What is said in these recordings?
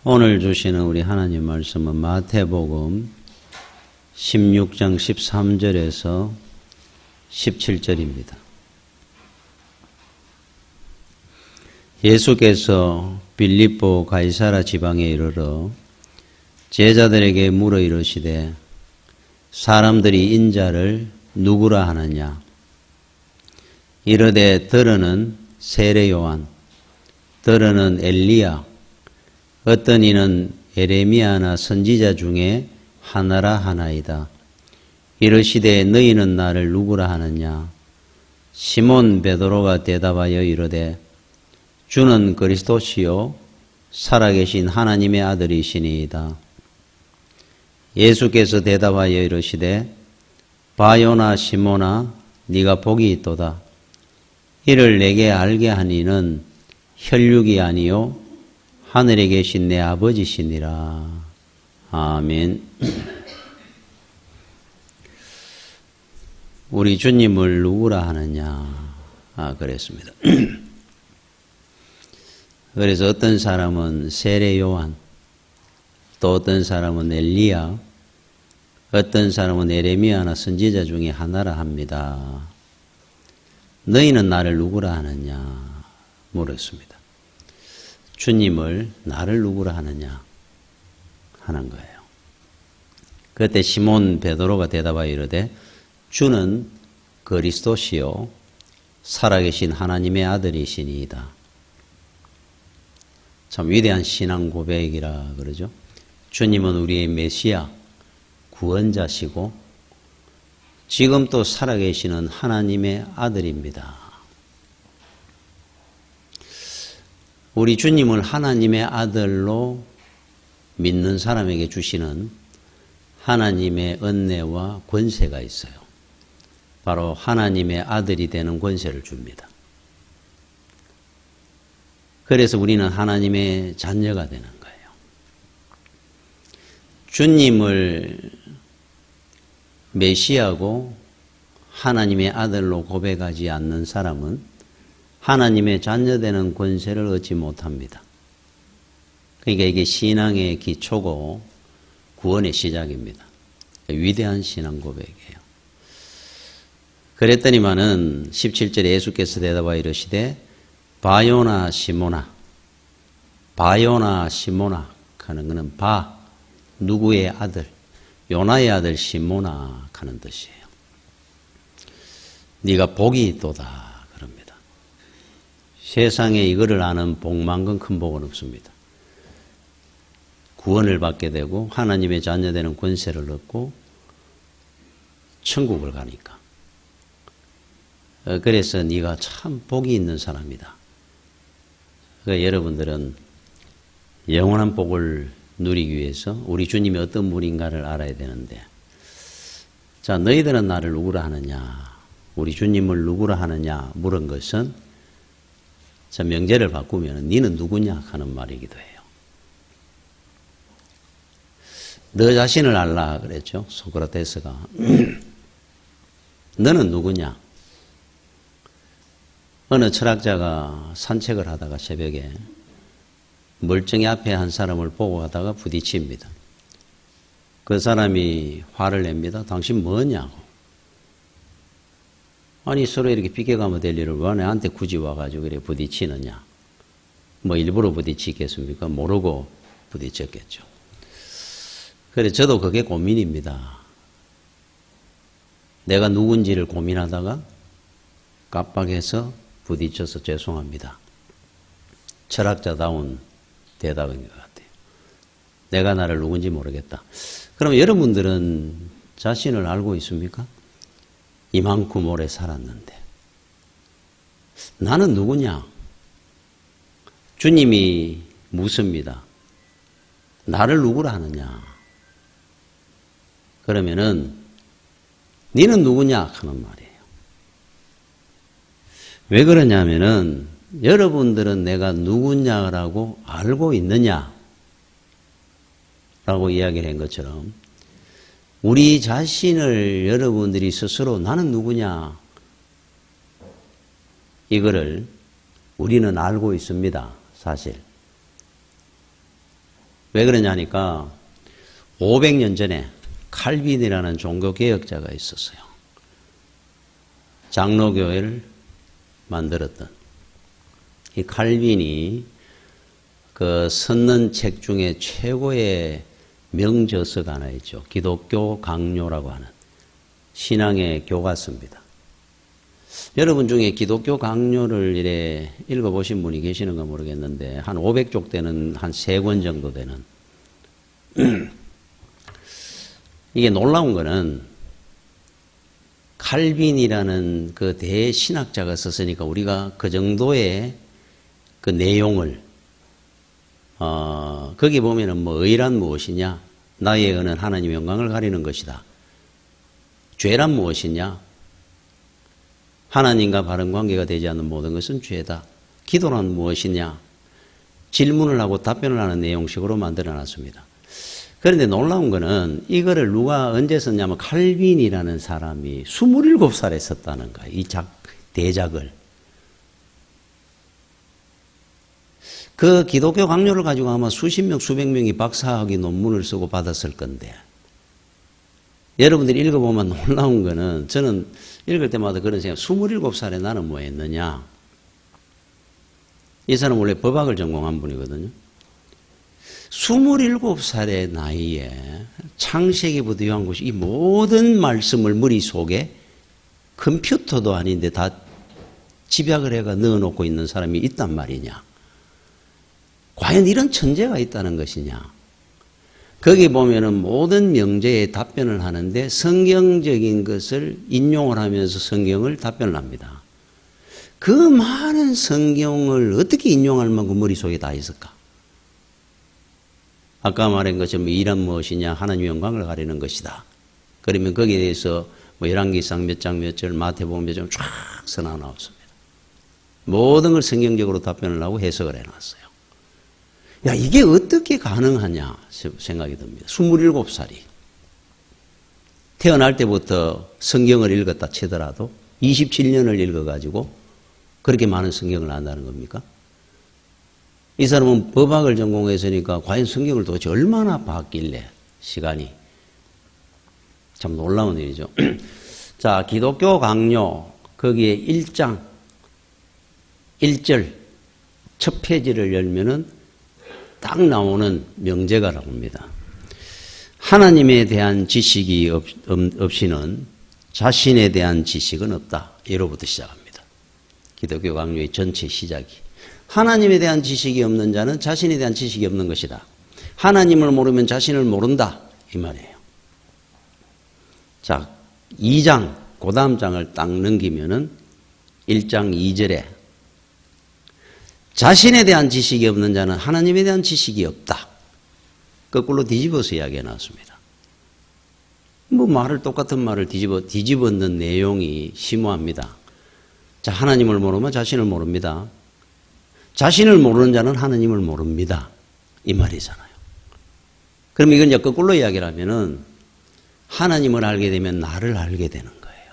오늘 주시는 우리 하나님 말씀은 마태복음 16장 13절에서 17절입니다. 예수께서 빌립보 가이사라 지방에 이르러 제자들에게 물어 이르시되 사람들이 인자를 누구라 하느냐? 이르되 들으는 세례 요한, 들으는 엘리야, 어떤 이는 에레미야나 선지자 중에 하나라 하나이다. 이르시되 너희는 나를 누구라 하느냐? 시몬 베드로가 대답하여 이르되 주는 그리스도시요 살아계신 하나님의 아들이시니이다. 예수께서 대답하여 이르시되 바요나 시몬아 네가 복이 있도다. 이를 내게 알게 한 이는 혈육이 아니요 하늘에 계신 내 아버지시니라. 아멘. 우리 주님을 누구라 하느냐? 그랬습니다. 그래서 어떤 사람은 세례 요한, 또 어떤 사람은 엘리야, 어떤 사람은 에레미야나 선지자 중에 하나라 합니다. 너희는 나를 누구라 하느냐? 물었습니다. 주님을 나를 누구라 하느냐 하는 거예요. 그때 시몬 베드로가 대답하여 이르되 주는 그리스도시요 살아계신 하나님의 아들이시니이다. 참 위대한 신앙 고백이라 그러죠. 주님은 우리의 메시아 구원자시고 지금 또 살아계시는 하나님의 아들입니다. 우리 주님을 하나님의 아들로 믿는 사람에게 주시는 하나님의 은혜와 권세가 있어요. 바로 하나님의 아들이 되는 권세를 줍니다. 그래서 우리는 하나님의 자녀가 되는 거예요. 주님을 메시아고 하나님의 아들로 고백하지 않는 사람은 하나님의 자녀되는 권세를 얻지 못합니다. 그러니까 이게 신앙의 기초고 구원의 시작입니다. 위대한 신앙 고백이에요. 그랬더니만은 17절에 예수께서 대답하여 이르시되 바요나 시모나, 바요나 시모나 하는 것은 바, 누구의 아들, 요나의 아들 시모나 하는 뜻이에요. 네가 복이 있도다. 세상에 이거를 아는 복만큼 큰 복은 없습니다. 구원을 받게 되고 하나님의 자녀 되는 권세를 얻고 천국을 가니까. 그래서 네가 참 복이 있는 사람이다. 그러니까 여러분들은 영원한 복을 누리기 위해서 우리 주님이 어떤 분인가를 알아야 되는데, 자, 너희들은 나를 누구라 하느냐? 우리 주님을 누구라 하느냐? 물은 것은 자, 명제를 바꾸면 너는 누구냐 하는 말이기도 해요. 너 자신을 알라 그랬죠. 소크라테스가. 너는 누구냐? 어느 철학자가 산책을 하다가 새벽에 멀쩡히 앞에 한 사람을 보고 가다가 부딪힙니다. 그 사람이 화를 냅니다. 당신 뭐냐고. 아니 서로 이렇게 비껴가면 될 일을 왜 나한테 굳이 와가지고 그래 부딪히느냐. 뭐 일부러 부딪히겠습니까? 모르고 부딪혔겠죠. 그래 저도 그게 고민입니다. 내가 누군지를 고민하다가 깜빡해서 부딪혀서 죄송합니다. 철학자다운 대답인 것 같아요. 내가 나를 누군지 모르겠다. 그럼 여러분들은 자신을 알고 있습니까? 이만큼 오래 살았는데 나는 누구냐? 주님이 묻습니다. 나를 누구라 하느냐? 그러면은 너는 누구냐 하는 말이에요. 왜 그러냐면은 여러분들은 내가 누구냐라고 알고 있느냐라고 이야기를 한 것처럼 우리 자신을 여러분들이 스스로 나는 누구냐 이거를 우리는 알고 있습니다. 사실 왜 그러냐니까 500년 전에 칼빈이라는 종교개혁자가 있었어요. 장로교회를 만들었던 이 칼빈이 그 썼는 책 중에 최고의 명저서가 하나 있죠. 기독교 강요라고 하는 신앙의 교과서입니다. 여러분 중에 기독교 강요를 이래 읽어보신 분이 계시는가 모르겠는데 한 500쪽 되는 한 3권 정도 되는 이게 놀라운 거는 칼빈이라는 그 대신학자가 썼으니까 우리가 그 정도의 그 내용을 거기 보면은 뭐 의란 무엇이냐? 나의 의는 하나님의 영광을 가리는 것이다. 죄란 무엇이냐? 하나님과 바른 관계가 되지 않는 모든 것은 죄다. 기도란 무엇이냐? 질문을 하고 답변을 하는 내용식으로 만들어 놨습니다. 그런데 놀라운 거는 이거를 누가 언제 썼냐면 칼빈이라는 사람이 27살에 썼다는 거예요. 이 대작을. 그 기독교 강요를 가지고 아마 수십 명, 수백 명이 박사학위 논문을 쓰고 받았을 건데 여러분들이 읽어보면 놀라운 거는 저는 읽을 때마다 그런 생각, 27살에 나는 뭐 했느냐. 이 사람은 원래 법학을 전공한 분이거든요. 27살의 나이에 창세기부터 요한계시 이 모든 말씀을 머릿속에 컴퓨터도 아닌데 다 집약을 해가 넣어놓고 있는 사람이 있단 말이냐. 과연 이런 천재가 있다는 것이냐. 거기 보면은 모든 명제에 답변을 하는데 성경적인 것을 인용을 하면서 성경을 답변을 합니다. 그 많은 성경을 어떻게 인용할 만큼 머릿속에 다 있을까? 아까 말한 것처럼 일은 무엇이냐? 하나님의 영광을 가리는 것이다. 그러면 거기에 대해서 뭐 열왕기상 몇 장 몇 절, 마태복음 몇 장 쫙 써놔 나왔습니다. 모든 걸 성경적으로 답변을 하고 해석을 해놨어요. 야, 이게 어떻게 가능하냐 생각이 듭니다. 27살이. 태어날 때부터 성경을 읽었다 치더라도 27년을 읽어가지고 그렇게 많은 성경을 안다는 겁니까? 이 사람은 법학을 전공했으니까 과연 성경을 도대체 얼마나 봤길래 시간이. 참 놀라운 일이죠. 자, 기독교 강요 거기에 1장 1절 첫 페이지를 열면은 딱 나오는 명제가 나옵니다. 하나님에 대한 지식이 없이는 자신에 대한 지식은 없다. 이로부터 시작합니다. 기독교 강요의 전체 시작이. 하나님에 대한 지식이 없는 자는 자신에 대한 지식이 없는 것이다. 하나님을 모르면 자신을 모른다. 이 말이에요. 자, 2장, 그 다음 장을 딱 넘기면은 1장 2절에 자신에 대한 지식이 없는 자는 하나님에 대한 지식이 없다. 거꾸로 뒤집어서 이야기해 놨습니다. 뭐 똑같은 말을 뒤집었는 내용이 심오합니다. 자, 하나님을 모르면 자신을 모릅니다. 자신을 모르는 자는 하나님을 모릅니다. 이 말이잖아요. 그럼 이건 이제 거꾸로 이야기를 하면은 하나님을 알게 되면 나를 알게 되는 거예요.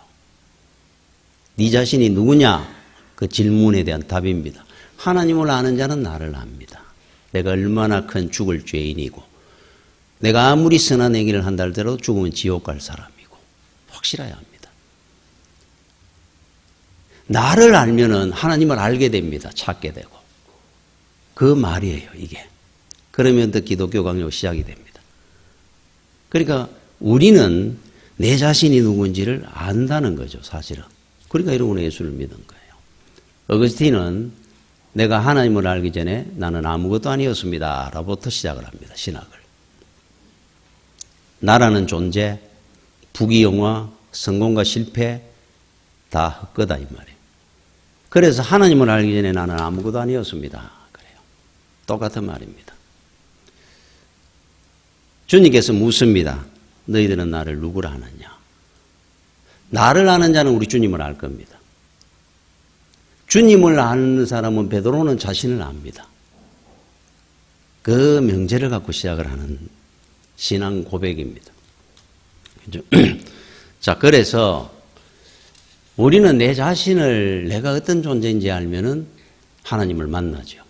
네 자신이 누구냐? 그 질문에 대한 답입니다. 하나님을 아는 자는 나를 압니다. 내가 얼마나 큰 죽을 죄인이고 내가 아무리 선한 행위를 한다 할지라도 죽으면 지옥 갈 사람이고 확실해야 합니다. 나를 알면은 하나님을 알게 됩니다. 찾게 되고. 그 말이에요, 이게. 그러면 더 기독교 강요 시작이 됩니다. 그러니까 우리는 내 자신이 누군지를 안다는 거죠, 사실은. 그러니까 이러고 예수를 믿은 거예요. 어거스틴은 내가 하나님을 알기 전에 나는 아무것도 아니었습니다. 라부터 시작을 합니다. 신학을. 나라는 존재, 부귀영화, 성공과 실패 다 헛거다 이 말이에요. 그래서 하나님을 알기 전에 나는 아무것도 아니었습니다. 그래요. 똑같은 말입니다. 주님께서 묻습니다. 너희들은 나를 누구라 하느냐. 나를 아는 자는 우리 주님을 알 겁니다. 주님을 아는 사람은 베드로는 자신을 압니다. 그 명제를 갖고 시작을 하는 신앙 고백입니다. 그죠? 자, 그래서 우리는 내 자신을 내가 어떤 존재인지 알면은 하나님을 만나죠.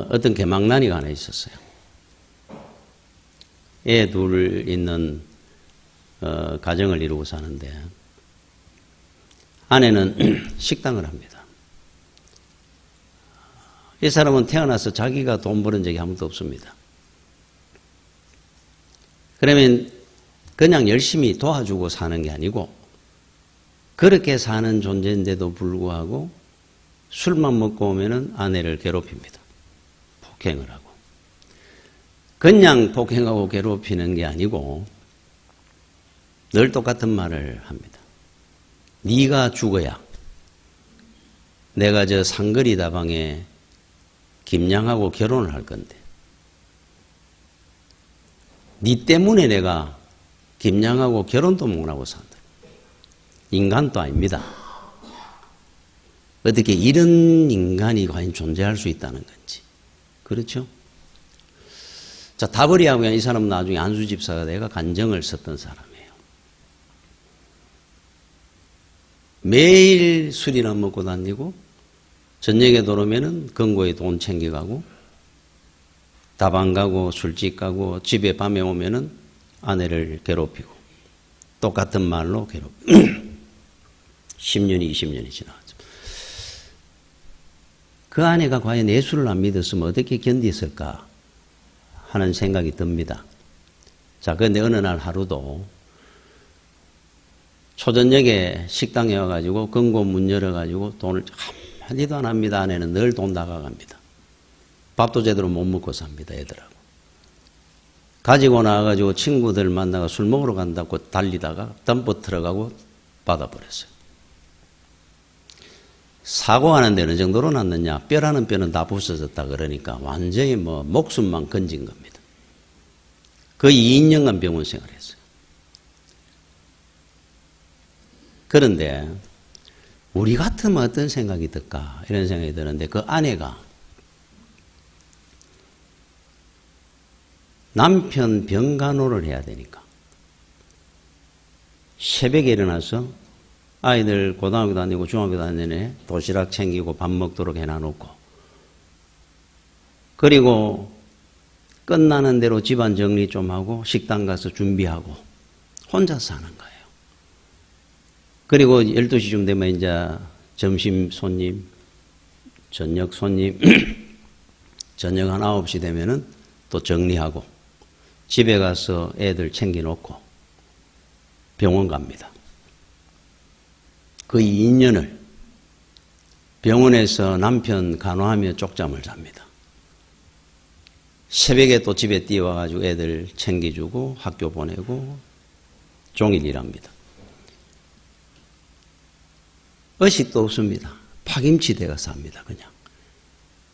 어떤 개망난이가 하나 있었어요. 애 둘 있는 가정을 이루고 사는데 아내는 식당을 합니다. 이 사람은 태어나서 자기가 돈 버는 적이 한 번도 없습니다. 그러면 그냥 열심히 도와주고 사는 게 아니고 그렇게 사는 존재인데도 불구하고 술만 먹고 오면은 아내를 괴롭힙니다. 폭행을 하고. 그냥 폭행하고 괴롭히는 게 아니고 늘 똑같은 말을 합니다. 네가 죽어야 내가 저 상거리 다방에 김양하고 결혼을 할 건데 네 때문에 내가 김양하고 결혼도 못하고 산다. 인간도 아닙니다. 어떻게 이런 인간이 과연 존재할 수 있다는 건지. 그렇죠? 자, 다버리하고 이 사람은 나중에 안수집사가 내가 간정을 썼던 사람이에요. 매일 술이나 먹고 다니고 저녁에 들어오면은 금고에 돈 챙겨가고 다방 가고 술집 가고 집에 밤에 오면은 아내를 괴롭히고 똑같은 말로 괴롭히고 10년이 20년이 지나갔죠. 그 아내가 과연 예수를 안 믿었으면 어떻게 견디었을까 하는 생각이 듭니다. 자, 그런데 어느 날 하루도 초저녁에 식당에 와가지고 금고 문 열어가지고 돈을 한마디도 안 합니다. 아내는 늘 돈 나가갑니다. 밥도 제대로 못 먹고 삽니다. 애들하고. 가지고 나와가지고 친구들 만나가 술 먹으러 간다고 달리다가 덤퍼 들어가고 받아버렸어요. 사고하는 데는 정도로 났느냐. 뼈라는 뼈는 다 부서졌다 그러니까 완전히 목숨만 건진 겁니다. 거의 2년간 병원 생활했어요. 그런데 우리 같으면 어떤 생각이 들까 이런 생각이 드는데 그 아내가 남편 병간호를 해야 되니까 새벽에 일어나서 아이들 고등학교 다니고 중학교 다니는 도시락 챙기고 밥 먹도록 해놔놓고 그리고 끝나는 대로 집안 정리 좀 하고 식당 가서 준비하고 혼자 사는 거예요. 그리고 12시쯤 되면 이제 점심 손님, 저녁 손님, 저녁 한 9시 되면은 또 정리하고 집에 가서 애들 챙겨놓고 병원 갑니다. 그 2년을 병원에서 남편 간호하며 쪽잠을 잡니다. 새벽에 또 집에 뛰어와가지고 애들 챙겨주고 학교 보내고 종일 일합니다. 의식도 없습니다. 파김치 대가 삽니다. 그냥.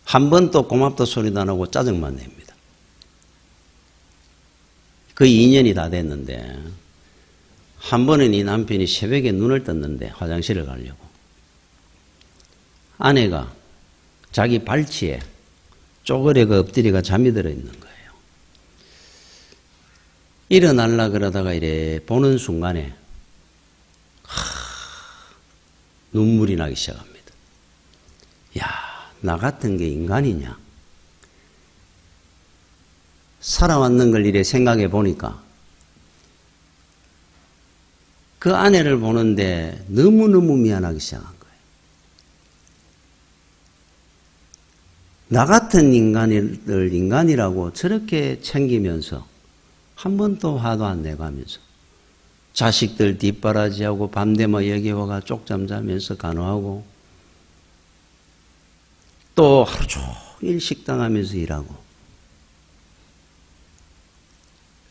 한 번 또 고맙다 소리도 안 하고 짜증만 냅니다. 그 2년이 다 됐는데 한 번은 이 남편이 새벽에 눈을 떴는데 화장실을 가려고 아내가 자기 발치에 쪼그레가 엎드리가 잠이 들어 있는 거예요. 일어날라 그러다가 이래 보는 순간에 눈물이 나기 시작합니다. 야, 나 같은 게 인간이냐? 살아왔는 걸 이래 생각해 보니까 그 아내를 보는데 너무너무 미안하기 시작한 거예요. 나 같은 인간을 인간이라고 저렇게 챙기면서 한 번도 화도 안 내고 하면서 자식들 뒷바라지하고 밤되면 여기 와가 쪽잠 자면서 간호하고 또 하루 종일 식당하면서 일하고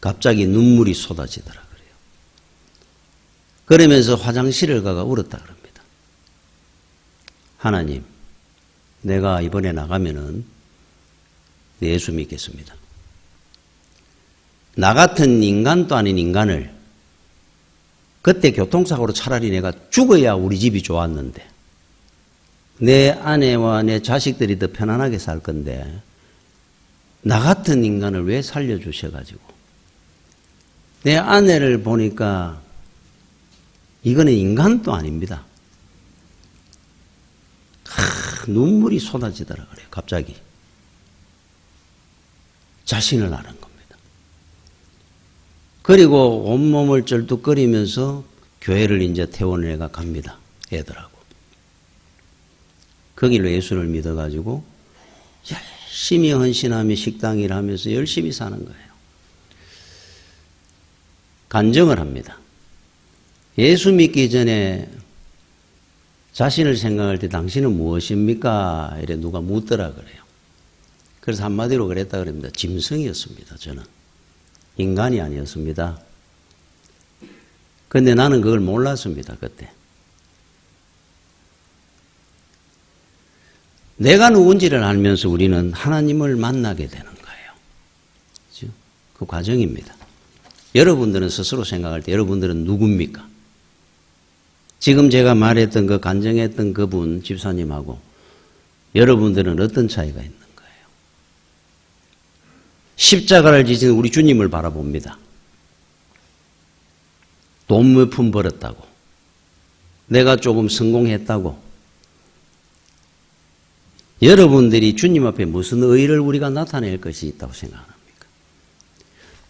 갑자기 눈물이 쏟아지더라 그래요. 그러면서 화장실을 가가 울었다 그럽니다. 하나님, 내가 이번에 나가면은 예수 믿겠습니다. 나 같은 인간도 아닌 인간을 그때 교통사고로 차라리 내가 죽어야 우리 집이 좋았는데 내 아내와 내 자식들이 더 편안하게 살 건데 나 같은 인간을 왜 살려주셔가지고 내 아내를 보니까 이거는 인간도 아닙니다. 눈물이 쏟아지더라 그래요. 갑자기. 자신을 아는 겁니다. 그리고 온몸을 쩔뚝거리면서 교회를 이제 퇴원해가 갑니다. 애들하고. 거길로 예수를 믿어가지고 열심히 헌신하며 식당 일하면서 열심히 사는 거예요. 간증을 합니다. 예수 믿기 전에 자신을 생각할 때 당신은 무엇입니까? 이래 누가 묻더라 그래요. 그래서 한마디로 그랬다 그럽니다. 짐승이었습니다. 저는. 인간이 아니었습니다. 근데 나는 그걸 몰랐습니다. 그때. 내가 누군지를 알면서 우리는 하나님을 만나게 되는 거예요. 그렇죠? 그 과정입니다. 여러분들은 스스로 생각할 때 여러분들은 누굽니까? 지금 제가 말했던 그 간증했던 그분 집사님하고 여러분들은 어떤 차이가 있는 거예요? 십자가를 지신 우리 주님을 바라봅니다. 돈 몇 푼 벌었다고, 내가 조금 성공했다고, 여러분들이 주님 앞에 무슨 의의를 우리가 나타낼 것이 있다고 생각합니까?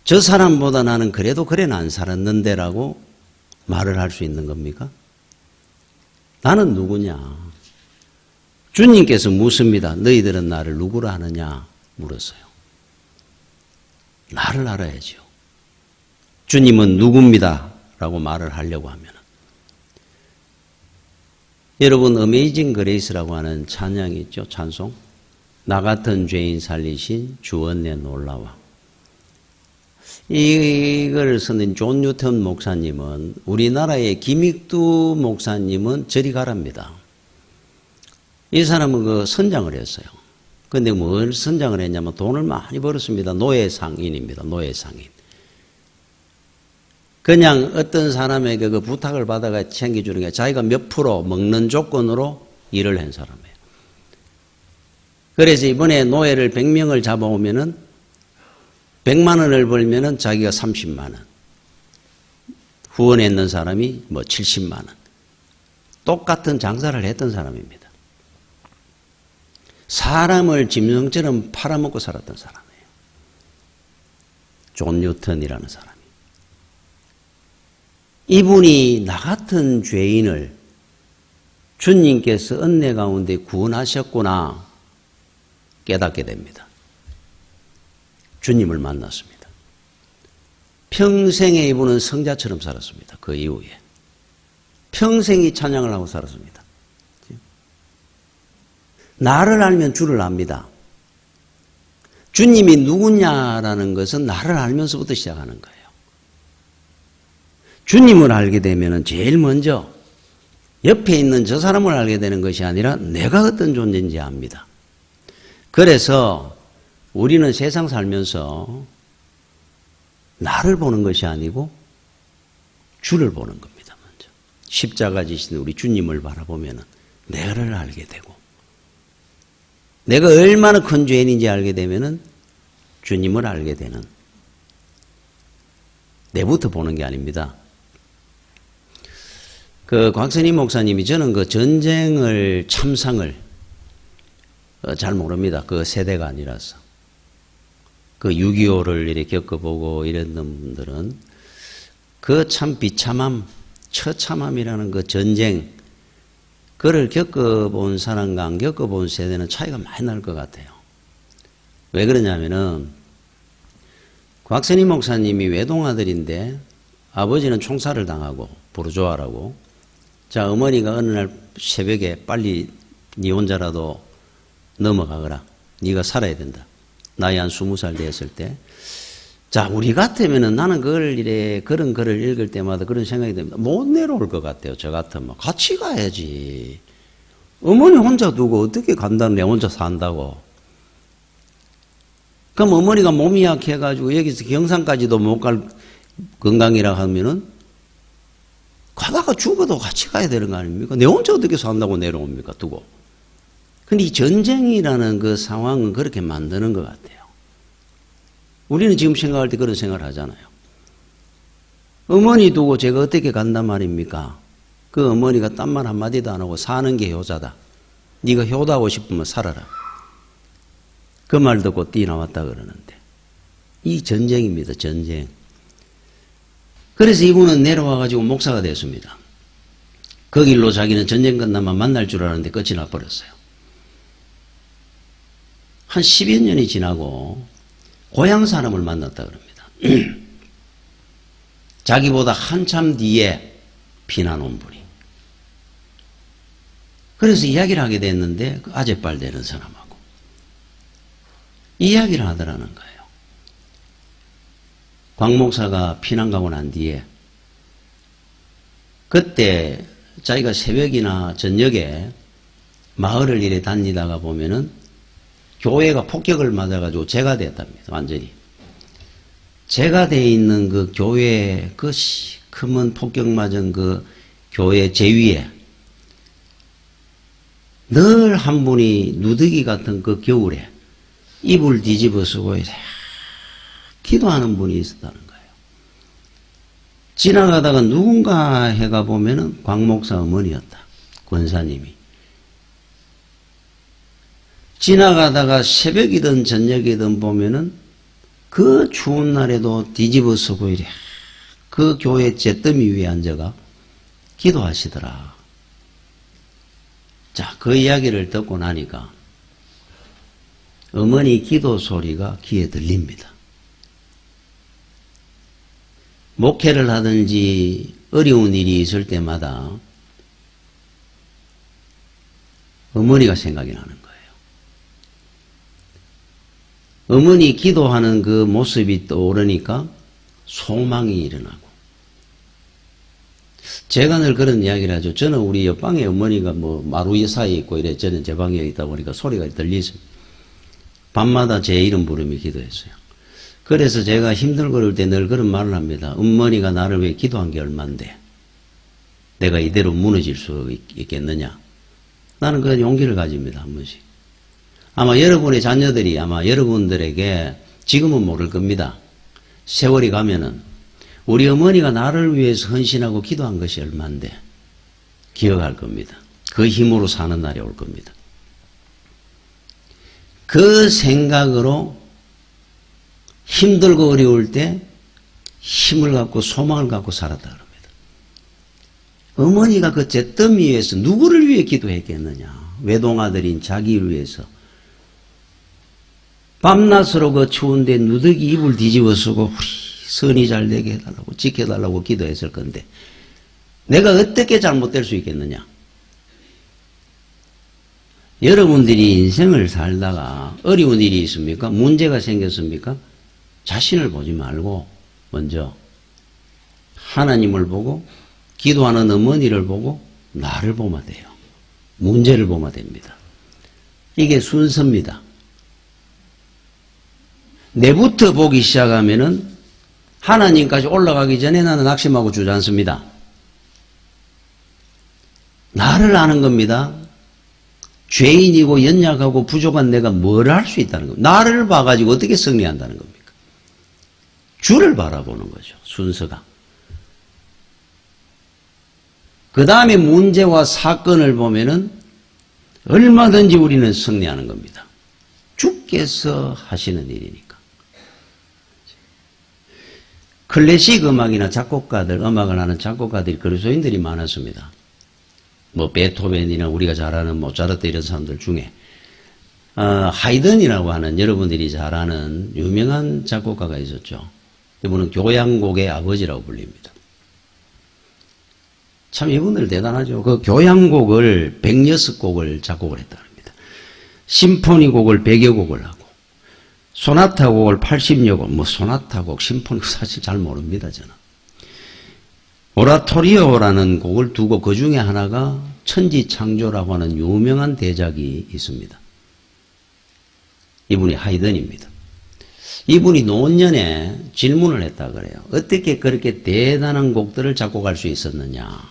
저 사람보다 나는 그래도 그래는 안 살았는데라고 말을 할 수 있는 겁니까? 나는 누구냐? 주님께서 묻습니다. 너희들은 나를 누구라 하느냐? 물었어요. 나를 알아야죠. 주님은 누굽니다. 라고 말을 하려고 하면. 여러분, 어메이징 그레이스라고 하는 찬양이 있죠. 찬송. 나 같은 죄인 살리신 주 은혜 놀라워. 이걸 쓰는 존 뉴턴 목사님은, 우리나라의 김익두 목사님은 저리 가랍니다. 이 사람은 그 선장을 했어요. 근데 뭘 선장을 했냐면 돈을 많이 벌었습니다. 노예상인입니다. 노예상인. 그냥 어떤 사람에게 그 부탁을 받아가 챙겨주는 게 자기가 몇 프로 먹는 조건으로 일을 한 사람이에요. 그래서 이번에 노예를 100명을 잡아오면은 100만 원을 벌면은 자기가 30만 원. 후원했는 사람이 뭐 70만 원. 똑같은 장사를 했던 사람입니다. 사람을 짐승처럼 팔아먹고 살았던 사람이에요. 존 뉴턴이라는 사람이. 이분이 나 같은 죄인을 주님께서 은혜 가운데 구원하셨구나 깨닫게 됩니다. 주님을 만났습니다. 평생에 이분은 성자처럼 살았습니다. 그 이후에. 평생이 찬양을 하고 살았습니다. 나를 알면 주를 압니다. 주님이 누구냐라는 것은 나를 알면서부터 시작하는 거예요. 주님을 알게 되면 제일 먼저 옆에 있는 저 사람을 알게 되는 것이 아니라 내가 어떤 존재인지 압니다. 그래서 우리는 세상 살면서 나를 보는 것이 아니고 주를 보는 겁니다. 먼저. 십자가 지신 우리 주님을 바라보면 내를 알게 되고, 내가 얼마나 큰 죄인인지 알게 되면 주님을 알게 되는, 내부터 보는 게 아닙니다. 그 곽선임 목사님이, 저는 그 전쟁을 참상을 잘 모릅니다. 그 세대가 아니라서. 그 6.25를 이렇게 겪어보고 이랬던 분들은 그 참 비참함, 처참함이라는 그 전쟁, 그를 겪어본 사람과 안 겪어본 세대는 차이가 많이 날 것 같아요. 왜 그러냐면은 곽선임 목사님이 외동아들인데 아버지는 총살을 당하고 부르조아라고. 자, 어머니가 어느 날 새벽에 빨리 네 혼자라도 넘어가거라. 네가 살아야 된다. 나이 한 20살 되었을 때. 자, 우리 같으면은 나는 그걸 이래 그런 글을 읽을 때마다 그런 생각이 듭니다. 못 내려올 것 같아요. 저 같으면. 같이 가야지. 어머니 혼자 두고 어떻게 간다는 내 혼자 산다고. 그럼 어머니가 몸이 약해가지고 여기서 경산까지도 못 갈 건강이라 하면은 가다가 죽어도 같이 가야 되는 거 아닙니까? 내 혼자 어떻게 산다고 내려옵니까? 두고. 근데 이 전쟁이라는 그 상황은 그렇게 만드는 것 같아요. 우리는 지금 생각할 때 그런 생각을 하잖아요. 어머니 두고 제가 어떻게 간단 말입니까? 그 어머니가 딴 말 한마디도 안 하고 사는 게 효자다. 네가 효도하고 싶으면 살아라. 그 말 듣고 뛰어나왔다 그러는데. 이 전쟁입니다. 전쟁. 그래서 이분은 내려와가지고 목사가 됐습니다. 그 길로 자기는 전쟁 끝나면 만날 줄 알았는데 끝이 나버렸어요. 한 10여 년이 지나고 고향 사람을 만났다 그럽니다. 자기보다 한참 뒤에 피난 온 분이. 그래서 이야기를 하게 됐는데 그 아재빨 되는 사람하고 이야기를 하더라는 거예요. 광 목사가 피난 가고 난 뒤에 그때 자기가 새벽이나 저녁에 마을을 이래 다니다가 보면은 교회가 폭격을 맞아가지고 재가 됐답니다. 완전히. 재가 돼 있는 그 교회 그 시커먼 폭격 맞은 그 교회 제위에 늘 한 분이 누더기 같은 그 겨울에 이불 뒤집어 쓰고 이래 기도하는 분이 있었다는 거예요. 지나가다가 누군가 해가 보면은 광 목사 어머니였다. 권사님이. 지나가다가 새벽이든 저녁이든 보면은 그 추운 날에도 뒤집어 쓰고 이래 그 교회 잿더미 위에 앉아가 기도하시더라. 자, 그 이야기를 듣고 나니까 어머니 기도 소리가 귀에 들립니다. 목회를 하든지 어려운 일이 있을 때마다 어머니가 생각이 나는 거예요. 어머니 기도하는 그 모습이 떠오르니까 소망이 일어나고. 제가 늘 그런 이야기를 하죠. 저는 우리 옆방에 어머니가 뭐 마루 사이에 있고 이래 저는 제 방에 있다 보니까 소리가 들리죠. 밤마다 제 이름 부르며 기도했어요. 그래서 제가 힘들거릴 때 늘 그런 말을 합니다. 어머니가 나를 위해 기도한 게 얼만데 내가 이대로 무너질 수 있겠느냐. 나는 그 용기를 가집니다. 한 번씩. 아마 여러분의 자녀들이 아마 여러분들에게 지금은 모를 겁니다. 세월이 가면은 우리 어머니가 나를 위해서 헌신하고 기도한 것이 얼만데 기억할 겁니다. 그 힘으로 사는 날이 올 겁니다. 그 생각으로 힘들고 어려울 때 힘을 갖고 소망을 갖고 살았다 그럽니다. 어머니가 그 잿더미 위에서 누구를 위해 기도했겠느냐. 외동아들인 자기를 위해서. 밤낮으로 그 추운데 누더기 이불 뒤집어 쓰고 선이 잘 되게 해달라고 지켜달라고 기도했을 건데 내가 어떻게 잘못될 수 있겠느냐. 여러분들이 인생을 살다가 어려운 일이 있습니까? 문제가 생겼습니까? 자신을 보지 말고 먼저 하나님을 보고 기도하는 어머니를 보고 나를 보면 돼요. 문제를 보면 됩니다. 이게 순서입니다. 내부터 보기 시작하면은 하나님까지 올라가기 전에 나는 낙심하고 주저앉습니다. 나를 아는 겁니다. 죄인이고 연약하고 부족한 내가 뭘 할 수 있다는 겁니다. 나를 봐가지고 어떻게 승리한다는 겁니까? 주를 바라보는 거죠. 순서가. 그 다음에 문제와 사건을 보면은 얼마든지 우리는 승리하는 겁니다. 주께서 하시는 일이니까. 클래식 음악이나 작곡가들, 음악을 하는 작곡가들이 그리스도인들이 많았습니다. 뭐 베토벤이나 우리가 잘 아는 모차르트 이런 사람들 중에 하이든이라고 하는 여러분들이 잘 아는 유명한 작곡가가 있었죠. 이분은 교향곡의 아버지라고 불립니다. 참 이분들 대단하죠. 그 교향곡을 106곡을 작곡을 했다고 합니다. 심포니곡을 100여 곡을 하고 소나타곡을 80여 곡, 뭐 소나타곡, 심포니곡 사실 잘 모릅니다 저는. 오라토리오라는 곡을 두고 그 중에 하나가 천지창조라고 하는 유명한 대작이 있습니다. 이분이 하이든입니다. 이분이 노년에 질문을 했다 그래요. 어떻게 그렇게 대단한 곡들을 작곡할 수 있었느냐.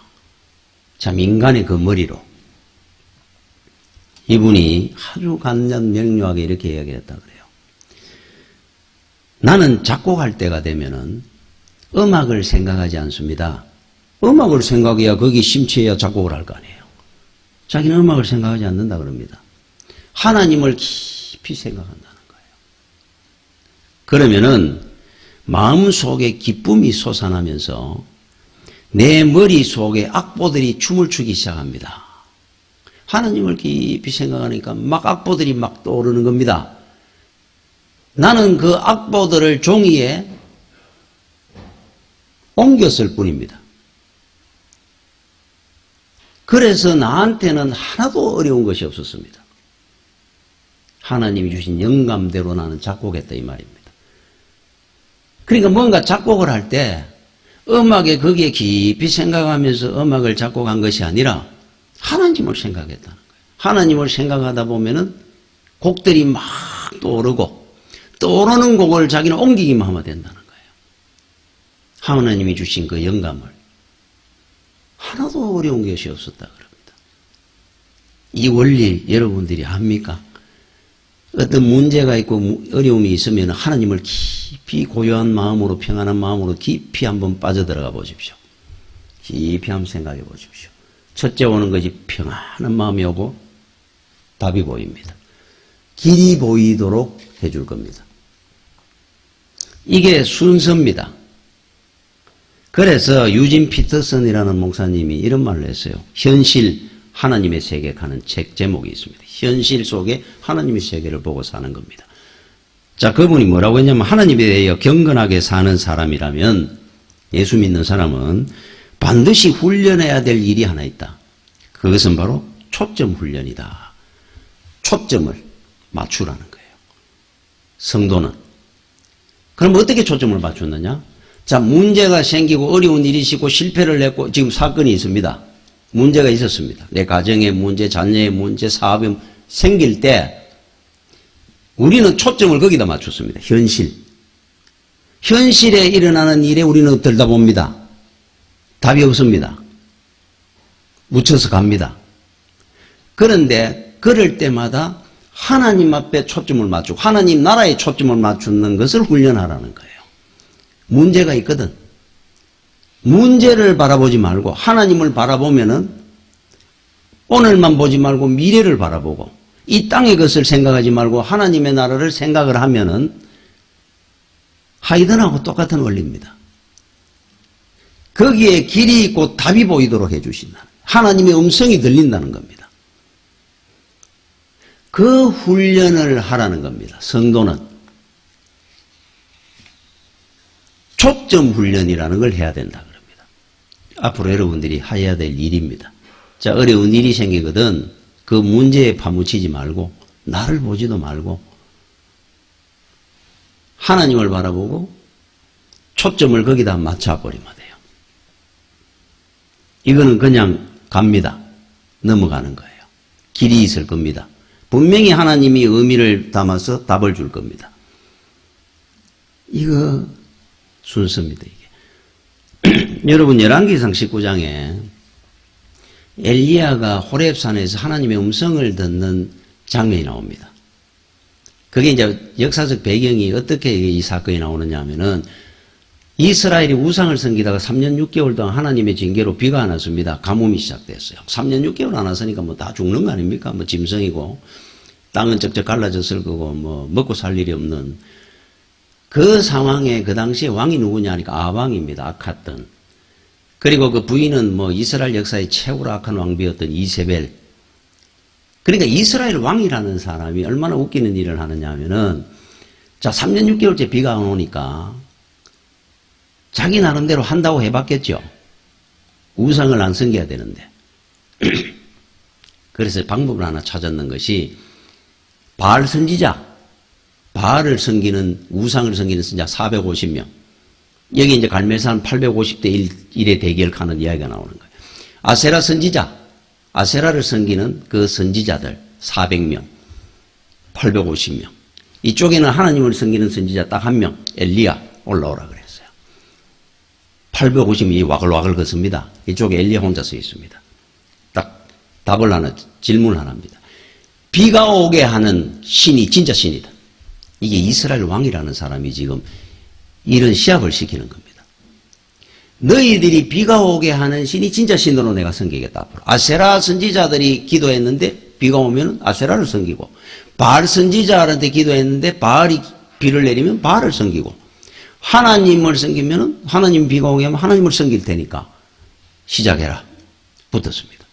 참 인간의 그 머리로. 이분이 아주 간단명료하게 이렇게 이야기했다 그래요. 나는 작곡할 때가 되면은 음악을 생각하지 않습니다. 음악을 생각해야 거기 심취해야 작곡을 할 거 아니에요. 자기는 음악을 생각하지 않는다 그럽니다. 하나님을 깊이 생각한다는 거예요. 그러면은 마음속에 기쁨이 솟아나면서 내 머릿속에 악보들이 춤을 추기 시작합니다. 하나님을 깊이 생각하니까 막 악보들이 막 떠오르는 겁니다. 나는 그 악보들을 종이에 옮겼을 뿐입니다. 그래서 나한테는 하나도 어려운 것이 없었습니다. 하나님이 주신 영감대로 나는 작곡했다 이 말입니다. 그러니까 뭔가 작곡을 할 때 음악에 거기에 깊이 생각하면서 음악을 작곡한 것이 아니라 하나님을 생각했다는 거예요. 하나님을 생각하다 보면은 곡들이 막 떠오르고 떠오르는 곡을 자기는 옮기기만 하면 된다는 거예요. 하나님이 주신 그 영감을 하나도 어려운 것이 없었다 그럽니다. 이 원리 여러분들이 압니까? 어떤 문제가 있고 어려움이 있으면 하나님을 깊이 고요한 마음으로 평안한 마음으로 깊이 한번 빠져들어가 보십시오. 깊이 한번 생각해 보십시오. 첫째 오는 것이 평안한 마음이 오고 답이 보입니다. 길이 보이도록 해줄 겁니다. 이게 순서입니다. 그래서 유진 피터슨이라는 목사님이 이런 말을 했어요. 현실 하나님의 세계라는 책 제목이 있습니다. 현실 속에 하나님의 세계를 보고 사는 겁니다. 자, 그분이 뭐라고 했냐면 하나님에 대해 경건하게 사는 사람이라면 예수 믿는 사람은 반드시 훈련해야 될 일이 하나 있다. 그것은 바로 초점 훈련이다. 초점을 맞추라는 거예요. 성도는. 그럼 어떻게 초점을 맞추느냐? 자, 문제가 생기고 어려운 일이 있고 실패를 했고 지금 사건이 있습니다. 문제가 있었습니다. 내 가정의 문제, 자녀의 문제, 사업이 생길 때 우리는 초점을 거기다 맞췄습니다. 현실. 현실에 일어나는 일에 우리는 들여다봅니다. 답이 없습니다. 묻혀서 갑니다. 그런데 그럴 때마다 하나님 앞에 초점을 맞추고 하나님 나라에 초점을 맞추는 것을 훈련하라는 거예요. 문제가 있거든. 문제를 바라보지 말고 하나님을 바라보면은 오늘만 보지 말고 미래를 바라보고 이 땅의 것을 생각하지 말고 하나님의 나라를 생각을 하면은 하이든하고 똑같은 원리입니다. 거기에 길이 있고 답이 보이도록 해주신다. 하나님의 음성이 들린다는 겁니다. 그 훈련을 하라는 겁니다. 성도는 초점 훈련이라는 걸 해야 된다 그럽니다. 앞으로 여러분들이 해야 될 일입니다. 자, 어려운 일이 생기거든 그 문제에 파묻히지 말고 나를 보지도 말고 하나님을 바라보고 초점을 거기다 맞춰버리면 돼요. 이거는 그냥 갑니다. 넘어가는 거예요. 길이 있을 겁니다. 분명히 하나님이 의미를 담아서 답을 줄 겁니다. 이거 순서입니다. 이게. 여러분 열왕기상 19장에 엘리야가 호렙산에서 하나님의 음성을 듣는 장면이 나옵니다. 그게 이제 역사적 배경이 어떻게 이 사건이 나오느냐 하면은 이스라엘이 우상을 섬기다가 3년 6개월 동안 하나님의 징계로 비가 안 왔습니다. 가뭄이 시작됐어요. 3년 6개월 안 왔으니까 뭐 다 죽는 거 아닙니까? 뭐 짐승이고 땅은 쩍쩍 갈라졌을 거고 뭐 먹고 살 일이 없는 그 상황에 그 당시에 왕이 누구냐 하니까 아방입니다. 아카던. 그리고 그 부인은 뭐 이스라엘 역사의 최고로 악한 왕비였던 이세벨. 그러니까 이스라엘 왕이라는 사람이 얼마나 웃기는 일을 하느냐 하면은 자 3년 6개월째 비가 안 오니까 자기 나름대로 한다고 해봤겠죠. 우상을 안 섬겨야 되는데. 그래서 방법을 하나 찾았는 것이 바알 선지자, 바알을 섬기는 우상을 섬기는 선지자 450명. 여기 이제 갈멜산 850대 1의 대결하는 이야기가 나오는 거예요. 아세라 선지자, 아세라를 섬기는 그 선지자들 400명, 850명. 이쪽에는 하나님을 섬기는 선지자 딱 한 명, 엘리야 올라오라 그랬어요. 850명이 와글와글 걷습니다. 이쪽에 엘리야 혼자 서 있습니다. 딱 답을 하나, 질문을 하나 합니다. 비가 오게 하는 신이 진짜 신이다. 이게 이스라엘 왕이라는 사람이 지금 이런 시합을 시키는 겁니다. 너희들이 비가 오게 하는 신이 진짜 신으로 내가 섬기겠다. 앞으로. 아세라 선지자들이 기도했는데 비가 오면 아세라를 섬기고 바알 선지자한테 기도했는데 바알이 비를 내리면 바알을 섬기고, 하나님을 섬기면 하나님 비가 오게 하면 하나님을 섬길 테니까 시작해라. 붙었습니다.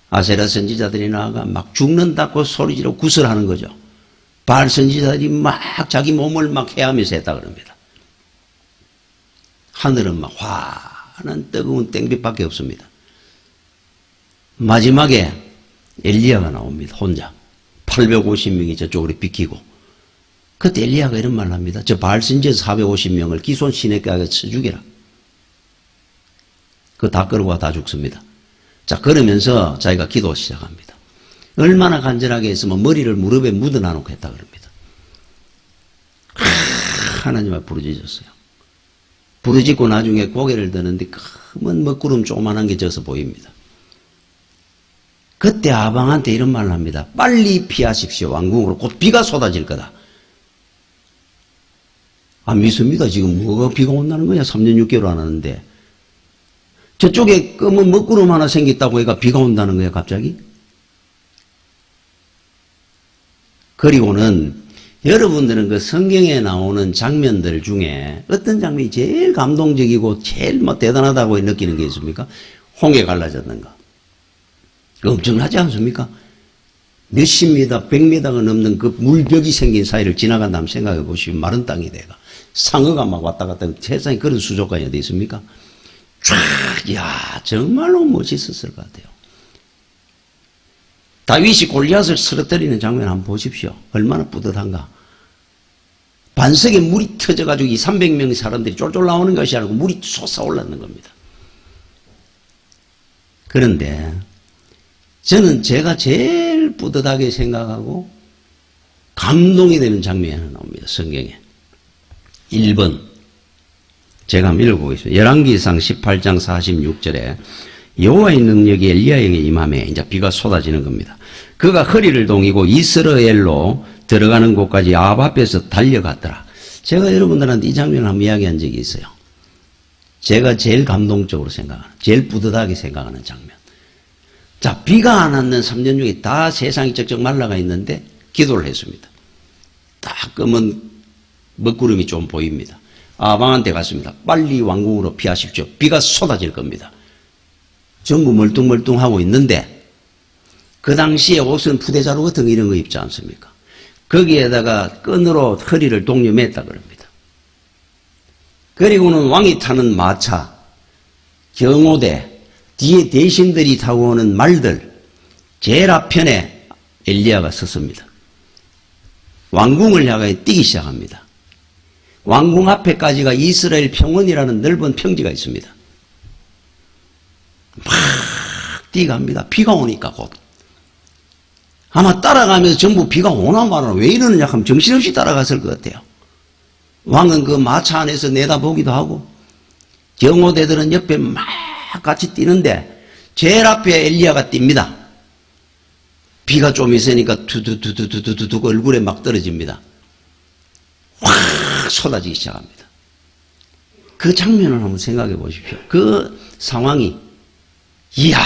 아세라 선지자들이 나아가 막 죽는다고 소리지르고 구슬하는 거죠. 바알 선지자들이 막 자기 몸을 막 헤아면서 했다 그럽니다. 하늘은 막 환한 뜨거운 땡빛밖에 없습니다. 마지막에 엘리야가 나옵니다. 혼자 850명이 저쪽으로 비키고, 그때 엘리야가 이런 말을 합니다. 저 바알 선지자 450명을 기손 시내가에 쳐 죽여라. 그거 다 끌고 다 죽습니다. 자, 그러면서 자기가 기도 시작합니다. 얼마나 간절하게 했으면 머리를 무릎에 묻어놔놓고 했다 그럽니다. 하나님 앞에 부르짖었어요. 부르짖고 나중에 고개를 드는데 큰 먹구름 조그만한 게 져서 보입니다. 그때 아방한테 이런 말을 합니다. 빨리 피하십시오. 왕궁으로 곧 비가 쏟아질 거다. 안 믿습니다. 지금 뭐가 비가 온다는 거냐. 3년 6개월 안 하는데. 저쪽에 검은 먹구름 하나 생겼다고 해가 비가 온다는 거예요, 갑자기? 그리고는 여러분들은 그 성경에 나오는 장면들 중에 어떤 장면이 제일 감동적이고 제일 뭐 대단하다고 느끼는 게 있습니까? 홍해 갈라졌는 거. 엄청나지 않습니까? 몇십 미터, 100m가 넘는 그 물벽이 생긴 사이를 지나간다 면 생각해 보시면 마른 땅이 돼가. 상어가 막 왔다 갔다 세상에 그런 수족관이 어디 있습니까? 촤, 야, 정말로 멋있었을 것 같아요. 다윗이 골리앗을 쓰러뜨리는 장면 한번 보십시오. 얼마나 뿌듯한가. 반석에 물이 터져가지고 이 300명의 사람들이 쫄쫄 나오는 것이 아니고 물이 솟아올랐는 겁니다. 그런데 저는 제가 제일 뿌듯하게 생각하고 감동이 되는 장면이 하나 나옵니다. 성경에. 1번. 제가 한번 읽어보겠습니다. 열왕기상 18장 46절에 여호와의 능력이 엘리야에게 임하매 이제 비가 쏟아지는 겁니다. 그가 허리를 동이고 이스라엘로 들어가는 곳까지 아합 앞에서 달려갔더라. 제가 여러분들한테 이 장면을 한번 이야기한 적이 있어요. 제가 제일 감동적으로 생각하는, 제일 뿌듯하게 생각하는 장면. 자, 비가 안 왔는 3년 중에 다 세상이 쩍쩍 말라가 있는데 기도를 했습니다. 딱 검은 먹구름이 좀 보입니다. 아방한테 갔습니다. 빨리 왕궁으로 피하십시오. 비가 쏟아질 겁니다. 전부 멀뚱멀뚱하고 있는데 그 당시에 옷은 푸대자루 같은 거 이런 거 입지 않습니까? 거기에다가 끈으로 허리를 동여 맸다 그럽니다. 그리고는 왕이 타는 마차, 경호대, 뒤에 대신들이 타고 오는 말들, 제일 앞편에 엘리야가 섰습니다. 왕궁을 향해 뛰기 시작합니다. 왕궁 앞에까지가 이스라엘 평원이라는 넓은 평지가 있습니다. 막 뛰어갑니다. 비가 오니까 곧. 아마 따라가면서 전부 비가 오나 마나 왜 이러느냐 하면 정신없이 따라갔을 것 같아요. 왕은 그 마차 안에서 내다보기도 하고 경호대들은 옆에 막 같이 뛰는데 제일 앞에 엘리야가 뜁니다. 비가 좀 있으니까 두두두두두두두 얼굴에 막 떨어집니다. 확 쏟아지기 시작합니다. 그 장면을 한번 생각해 보십시오. 그 상황이 이야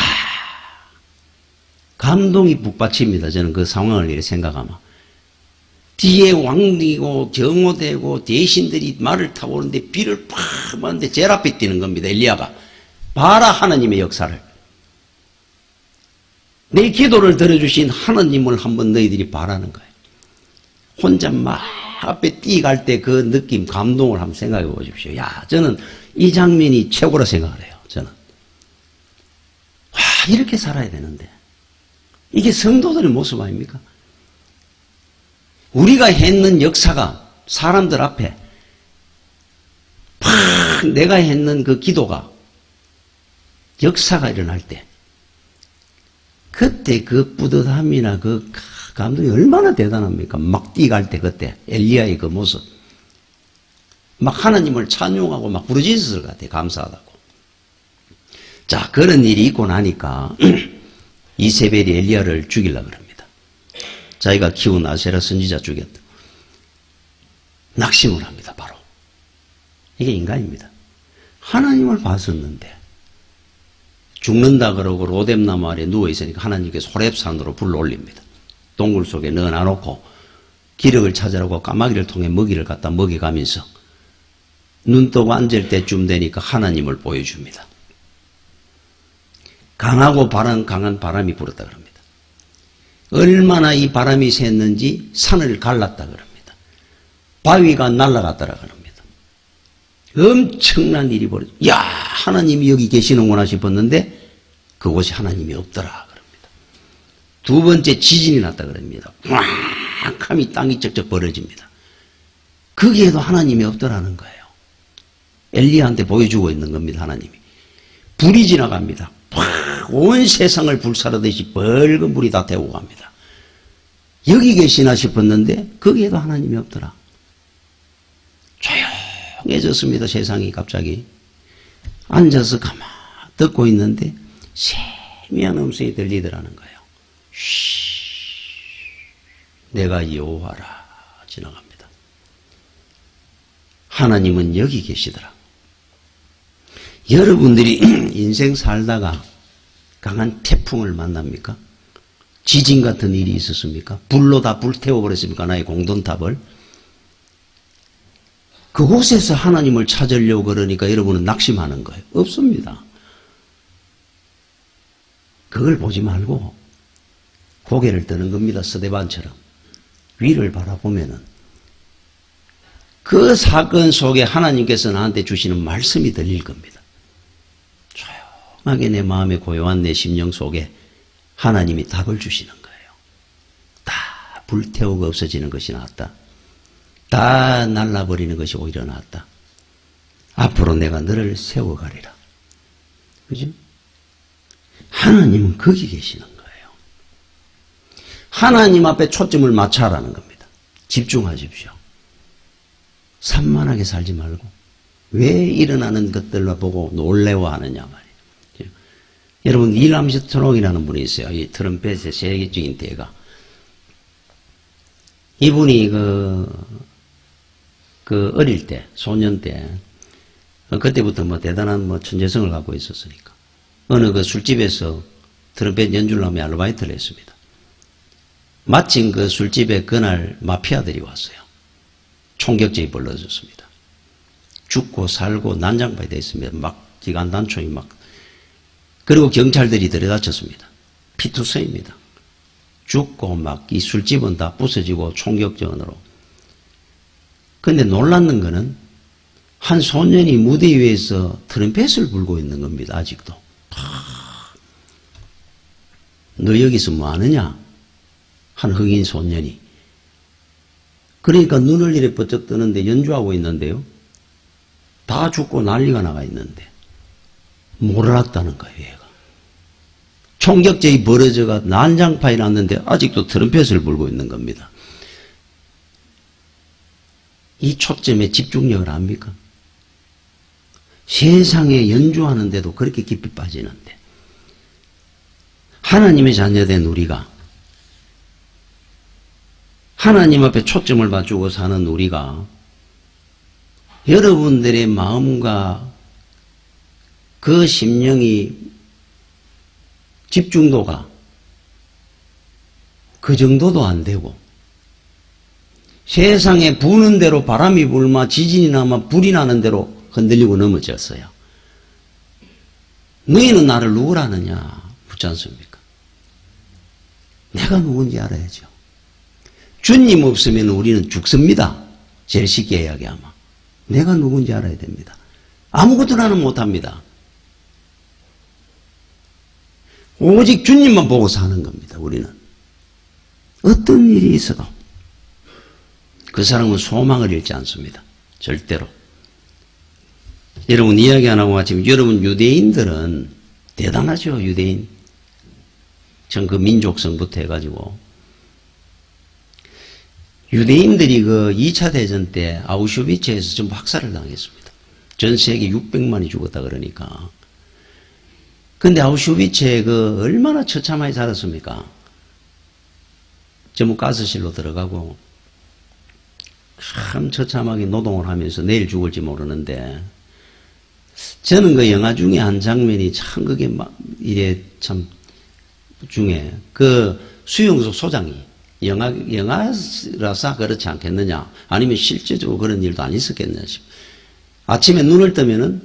감동이 북받칩니다. 저는 그 상황을 이렇게 생각하면 뒤에 왕이고 경호되고 대신들이 말을 타고 오는데 비를 팍 맞는데 제일 앞에 뛰는 겁니다. 엘리야가 봐라 하나님의 역사를 내 기도를 들어주신 하나님을 한번 너희들이 바라는 거예요. 혼자 막 앞에 뛰어갈 때 그 느낌 감동을 한번 생각해 보십시오. 야 저는 이 장면이 최고라 생각을 해요. 저는 와 이렇게 살아야 되는데 이게 성도들의 모습 아닙니까? 우리가 했는 역사가 사람들 앞에 팍 내가 했는 그 기도가 역사가 일어날 때 그때 그 뿌듯함이나 그 감동이 얼마나 대단합니까? 막 뛰어갈 때 그때 엘리야의 그 모습 막 하나님을 찬송하고 막 부르짖었을 것 같아요. 감사하다고. 자 그런 일이 있고 나니까 이세벨이 엘리야를 죽이려고 합니다. 자기가 키운 아세라 선지자 죽였다. 낙심을 합니다. 바로. 이게 인간입니다. 하나님을 봤었는데 죽는다 그러고 로뎀나무 아래 누워있으니까 하나님께서 호렙산으로 불러 올립니다. 동굴 속에 넣어놔놓고 기력을 찾으라고 까마귀를 통해 먹이를 갖다 먹여가면서 눈 뜨고 앉을 때쯤 되니까 하나님을 보여줍니다. 강하고 강한 바람이 불었다 그럽니다. 얼마나 이 바람이 샜는지 산을 갈랐다 그럽니다. 바위가 날아갔더라 그럽니다. 엄청난 일이 벌어져. 야, 하나님이 여기 계시는구나 싶었는데 그곳이 하나님이 없더라 그럽니다. 두 번째 지진이 났다 그럽니다. 꽉 하면 땅이 쩍쩍 벌어집니다. 거기에도 하나님이 없더라는 거예요. 엘리야한테 보여주고 있는 겁니다. 하나님이. 불이 지나갑니다. 온 세상을 불사르듯이 벌건 불이 다 태우고 갑니다. 여기 계시나 싶었는데 거기에도 하나님이 없더라. 조용해졌습니다. 세상이 갑자기. 앉아서 가만 듣고 있는데 세미한 음성이 들리더라는 거예요. 쉬, 내가 여호와라 지나갑니다. 하나님은 여기 계시더라. 여러분들이 인생 살다가 강한 태풍을 만납니까? 지진 같은 일이 있었습니까? 불로 다 불태워버렸습니까? 나의 공돈탑을. 그곳에서 하나님을 찾으려고 그러니까 여러분은 낙심하는 거예요. 없습니다. 그걸 보지 말고 고개를 드는 겁니다. 스데반처럼. 위를 바라보면은 그 사건 속에 하나님께서 나한테 주시는 말씀이 들릴 겁니다. 조용하게 내 마음에 고요한 내 심령 속에 하나님이 답을 주시는 거예요. 다 불태우고 없어지는 것이 낫다. 다 날라버리는 것이 오히려 낫다. 앞으로 내가 너를 세워가리라. 그죠? 하나님은 거기 계시는 거예요. 하나님 앞에 초점을 맞춰라는 겁니다. 집중하십시오. 산만하게 살지 말고 왜 일어나는 것들만 보고 놀래워하느냐 말이에요. 여러분 닐 암스트롱이라는 분이 있어요. 이 트럼펫의 세계적인 대가. 이분이 그 어릴 때, 소년 때, 그때부터 뭐 대단한 뭐 천재성을 갖고 있었으니까 어느 그 술집에서 트럼펫 연주를 하며 아르바이트를 했습니다. 마침 그 술집에 그날 마피아들이 왔어요. 총격전이 벌어졌습니다. 죽고 살고 난장판이 됐습니다. 막 기관단총이 막. 그리고 경찰들이 들여다쳤습니다. 피투성입니다. 죽고 막 이 술집은 다 부서지고 총격전으로. 근데 놀랐는 거는 한 소년이 무대 위에서 트럼펫을 불고 있는 겁니다. 아직도. 너 여기서 뭐 하느냐? 한 흑인 소년이. 그러니까 눈을 이래 번쩍 뜨는데 연주하고 있는데요. 다 죽고 난리가 나가 있는데 몰랐다는 거예요. 얘가. 총격전이 벌어져가 난장판이 났는데 아직도 트럼펫을 불고 있는 겁니다. 이 초점의 집중력을 압니까? 세상에 연주하는데도 그렇게 깊이 빠지는데 하나님의 자녀된 우리가 하나님 앞에 초점을 맞추고 사는 우리가 여러분들의 마음과 그 심령이 집중도가 그 정도도 안 되고 세상에 부는 대로 바람이 불마 지진이 나면 불이 나는 대로 흔들리고 넘어졌어요. 너희는 나를 누구라 하느냐 묻지 않습니까? 내가 누군지 알아야죠. 주님 없으면 우리는 죽습니다. 제일 쉽게 이야기하면. 내가 누군지 알아야 됩니다. 아무것도 나는 못합니다. 오직 주님만 보고 사는 겁니다. 우리는. 어떤 일이 있어도 그 사람은 소망을 잃지 않습니다. 절대로. 여러분 이야기 안 하고 마치면 여러분 유대인들은 대단하죠. 유대인. 전 그 민족성부터 해가지고 유대인들이 그 2차 대전 때 아우슈비츠에서 전부 학살을 당했습니다. 전 세계 600만이 죽었다 그러니까. 근데 아우슈비츠에 그 얼마나 처참하게 살았습니까? 전부 가스실로 들어가고 참 처참하게 노동을 하면서 내일 죽을지 모르는데 저는 그 영화 중에 한 장면이 참 그게 막 이래 참 중에 그 수용소 소장이 영화라서 그렇지 않겠느냐. 아니면 실제적으로 그런 일도 안 있었겠느냐 싶어요. 아침에 눈을 뜨면은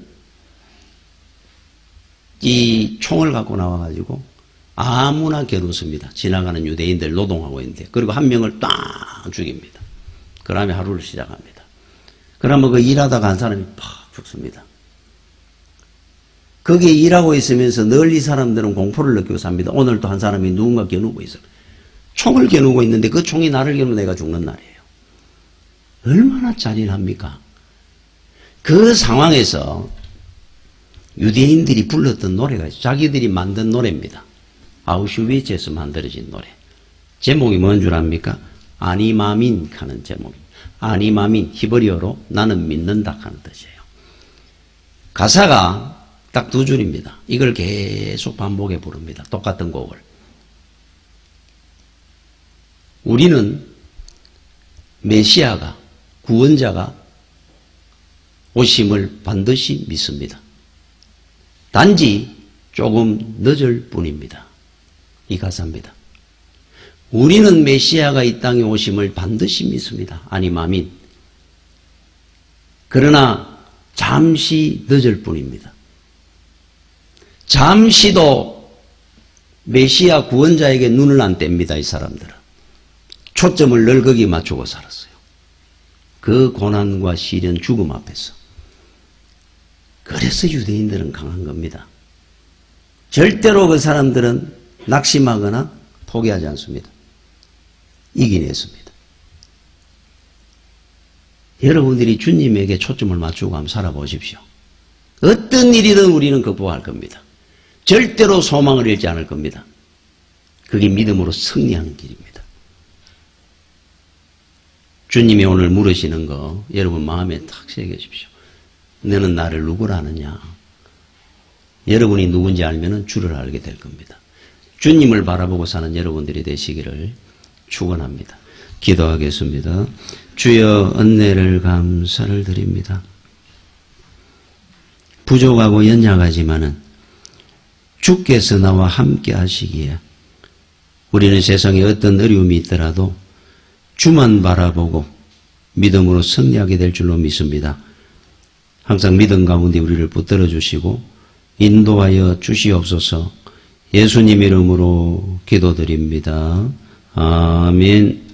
이 총을 갖고 나와가지고 아무나 겨누습니다. 지나가는 유대인들 노동하고 있는데. 그리고 한 명을 딱 죽입니다. 그 다음에 하루를 시작합니다. 그러면 그 일하다가 한 사람이 팍 죽습니다. 거기에 일하고 있으면서 늘 이 사람들은 공포를 느끼고 삽니다. 오늘도 한 사람이 누군가 겨누고 있어요. 총을 겨누고 있는데 그 총이 나를 겨누고 내가 죽는 날이에요. 얼마나 잔인합니까? 그 상황에서 유대인들이 불렀던 노래가 있어요. 자기들이 만든 노래입니다. 아우슈비츠에서 만들어진 노래. 제목이 뭔 줄 압니까? 아니마민 하는 제목입니다. 아니마민, 히브리어로 나는 믿는다 하는 뜻이에요. 가사가 딱 두 줄입니다. 이걸 계속 반복해 부릅니다. 똑같은 곡을. 우리는 메시아가, 구원자가 오심을 반드시 믿습니다. 단지 조금 늦을 뿐입니다. 이 가사입니다. 우리는 메시아가 이 땅에 오심을 반드시 믿습니다. 아니마민. 그러나 잠시 늦을 뿐입니다. 잠시도 메시아 구원자에게 눈을 안 뗍니다. 이 사람들은. 초점을 늘 거기에 맞추고 살았어요. 그 고난과 시련, 죽음 앞에서. 그래서 유대인들은 강한 겁니다. 절대로 그 사람들은 낙심하거나 포기하지 않습니다. 이겨냈습니다. 여러분들이 주님에게 초점을 맞추고 한번 살아보십시오. 어떤 일이든 우리는 극복할 겁니다. 절대로 소망을 잃지 않을 겁니다. 그게 믿음으로 승리하는 길입니다. 주님이 오늘 물으시는 거 여러분 마음에 탁 새기십시오. 너는 나를 누구라 하느냐? 여러분이 누군지 알면 주를 알게 될 겁니다. 주님을 바라보고 사는 여러분들이 되시기를 축원합니다. 기도하겠습니다. 주여, 은혜를 감사를 드립니다. 부족하고 연약하지만은 주께서 나와 함께 하시기에 우리는 세상에 어떤 어려움이 있더라도 주만 바라보고 믿음으로 승리하게 될 줄로 믿습니다. 항상 믿음 가운데 우리를 붙들어 주시고 인도하여 주시옵소서. 예수님 이름으로 기도드립니다. 아멘.